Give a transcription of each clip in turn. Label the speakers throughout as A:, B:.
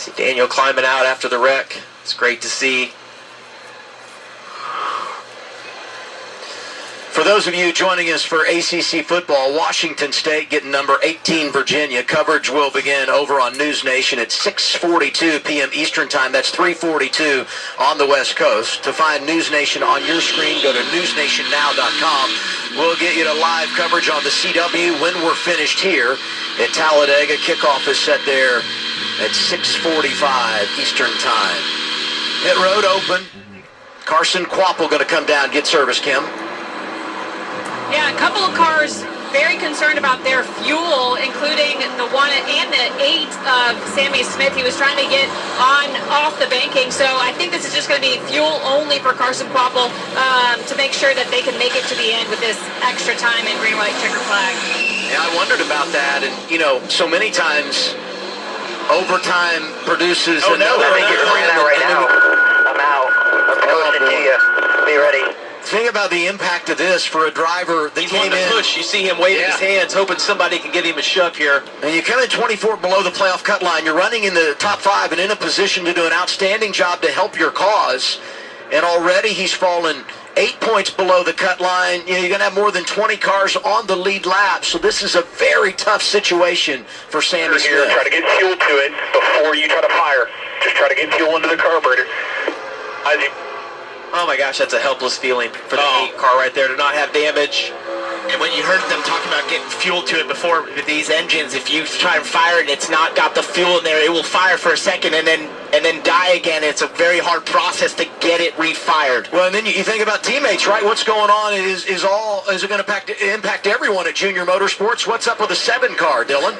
A: See Daniel climbing out after the wreck. It's great to see.
B: For those of you joining us for ACC football, Washington State getting number 18 Virginia. Coverage will begin over on News Nation at 6:42 p.m. Eastern Time. That's 3:42 on the West Coast. To find News Nation on your screen, go to newsnationnow.com. We'll get you to live coverage on the CW when we're finished here at Talladega. Kickoff is set there at 6:45 Eastern Time. Pit road open. Carson Quapple going to come down, get service, Kim.
C: Yeah, a couple of cars very concerned about their fuel, including the 1 and the 8 of Sammy Smith. He was trying to get off the banking, so I think this is just going to be fuel only for Carson Quapple to make sure that they can make it to the end with this extra time in green, white, checker flag.
B: Yeah, I wondered about that, and so many times overtime produces another.
D: Let me get ran out right now. I'm out. I'm coming to you. Be ready.
B: Think about the impact of this for a driver that came in.
A: Push. You see him waving his hands, hoping somebody can get him a shove here.
B: And you come in 24 below the playoff cut line. You're running in the top 5 and in a position to do an outstanding job to help your cause. And already he's fallen 8 points below the cut line. You're going to have more than 20 cars on the lead lap. So this is a very tough situation for Sammy Smith.
D: Try to get fuel to it before you try to fire. Just try to get fuel into the carburetor.
A: Oh my gosh, that's a helpless feeling for the 8 car right there to not have damage.
E: And when you heard them talking about getting fuel to it before with these engines, if you try and fire it and it's not got the fuel in there, it will fire for a second and then die again. It's a very hard process to get it refired.
B: Well, and then you think about teammates, right? What's going on is it going to impact everyone at Junior Motorsports? What's up with the 7 car, Dylan?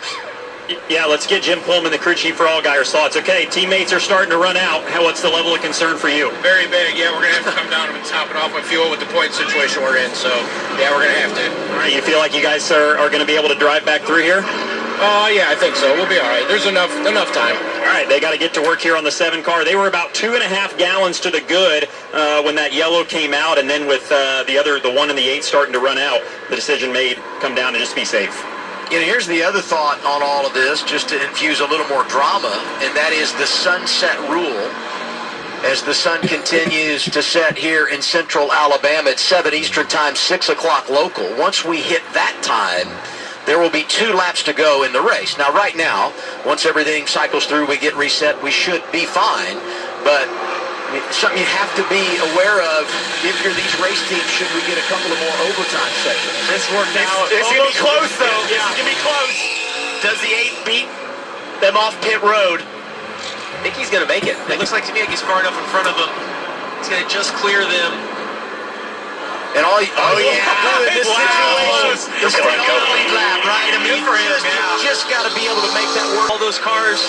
F: Yeah, let's get Jim Pullman, the crew chief for All Guyers' thoughts. Okay, teammates are starting to run out. What's the level of concern for you?
G: Very big. Yeah, we're going to have to come down and top it off with fuel with the point situation we're in. So, yeah, we're going to have to.
F: All right, you feel like you guys are going to be able to drive back through here?
G: Yeah, I think so. We'll be all right. There's enough time.
F: All right, they got to get to work here on the 7 car. They were about 2.5 gallons to the good when that yellow came out, and then with the 1 and the 8 starting to run out, the decision made come down and just be safe.
B: Here's the other thought on all of this, just to infuse a little more drama, and that is the sunset rule. As the sun continues to set here in central Alabama at 7 Eastern Time, 6 o'clock local. Once we hit that time, there will be 2 laps to go in the race. Now, right now, once everything cycles through, we get reset, we should be fine. But something you have to be aware of if you're these race teams, should we get a couple of more overtime sessions.
E: This worked out.
F: It's going to be close, though.
E: Yeah.
F: It's going to be close.
E: Does the 8 beat them off pit road?
A: I think he's going to make it. It looks like to me like he's far enough in front of them. He's going to just clear them.
B: And this
A: Wow.
B: situation, the lead lap, right? I mean,
A: Good for him,
B: you just got to be able to make that work.
A: All those cars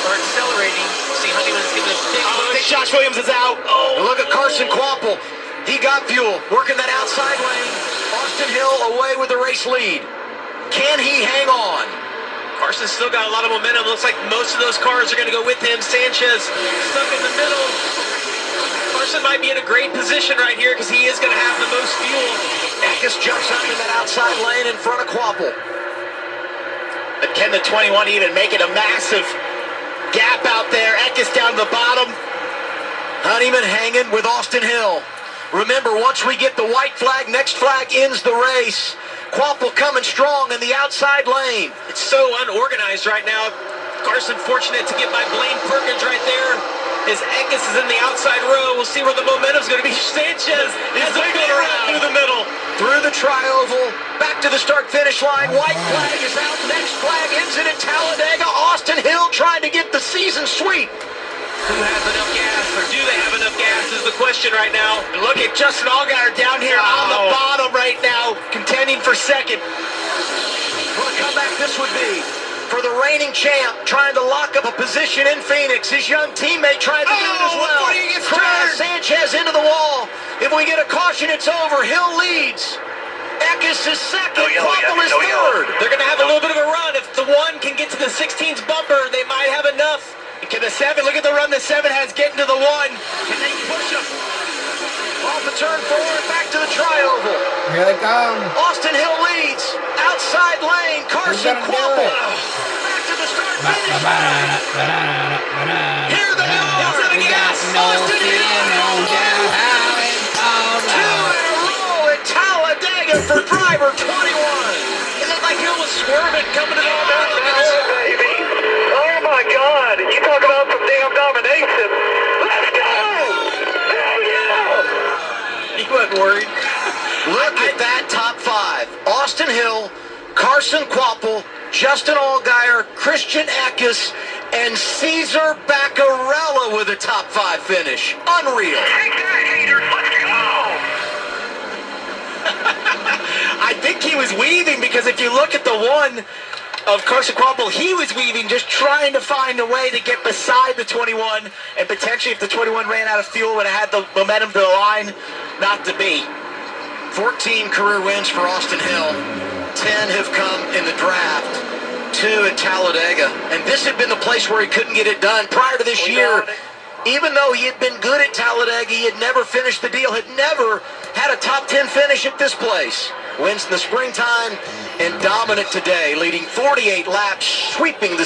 A: are accelerating. See, Honeyman's giving a big push.
E: Josh Williams is out.
B: And look at Carson Quapple. He got fuel, working that outside lane. Austin Hill away with the race lead. Can he hang on?
A: Carson's still got a lot of momentum. Looks like most of those cars are going to go with him. Sanchez stuck in the middle. Carson might be in a great position right here because he is going to have the most fuel.
B: Eckes jumps up in that outside lane in front of Quapple.
E: But can the 21 even make it? A massive gap out there. Eckes down the bottom.
B: Honeyman hanging with Austin Hill. Remember, once we get the white flag, next flag ends the race. Quapple coming strong in the outside lane.
A: It's so unorganized right now. Carson fortunate to get by Blaine Perkins right there. As Eckes is in the outside row, we'll see where the momentum's going to be. Sanchez has a big run through the middle.
B: Through the tri-oval, back to the start-finish line. White flag is out. Next flag ends it at Talladega. Austin Hill trying to get the season sweep.
A: Who has enough gas, or do they have enough gas is the question right now.
E: And look at Justin Allgaier down here on the bottom right now, contending for second.
B: What a comeback this would be for the reigning champ, trying to lock up a position in Phoenix. His young teammate trying to do it as well. Sanchez into the wall. If we get a caution, it's over. Hill leads. Eckes is second. Quapple is third.
A: They're going to have a little bit of a run. If the 1 can get to the 16's bumper, they might have enough.
E: Can the 7, look at the run the 7 has getting to the 1.
B: Can they push him? Off the turn forward, back to the tri-oval.
H: Here they come.
B: Austin Hill leads. Outside lane, Carson Quapple. Back to the the start-finish line. Hear the bells and the gas. Austin Hill. 2 in a row at Talladega for driver 21. It looked like Hill was swerving coming to the
D: Baby. Oh my God. You talk about some damn domination. Let's go. Hell yeah.
A: He wasn't worried.
B: Look at that top 5. Austin Hill, Carson Kvapil, Justin Allgaier, Christian Eckes, and Cesar Baccarella with a top 5 finish. Unreal.
D: Take that, haters. Let's go.
E: I think he was weaving because if you look at the one of Carson Kvapil, he was weaving, just trying to find a way to get beside the 21, and potentially if the 21 ran out of fuel would have had the momentum to the line, not to be.
B: 14 career wins for Austin Hill. 10 have come in the draft. 2 at Talladega. And this had been the place where he couldn't get it done. Prior to this year, even though he had been good at Talladega, he had never finished the deal, had never had a top 10 finish at this place. Wins in the springtime and dominant today, leading 48 laps, sweeping the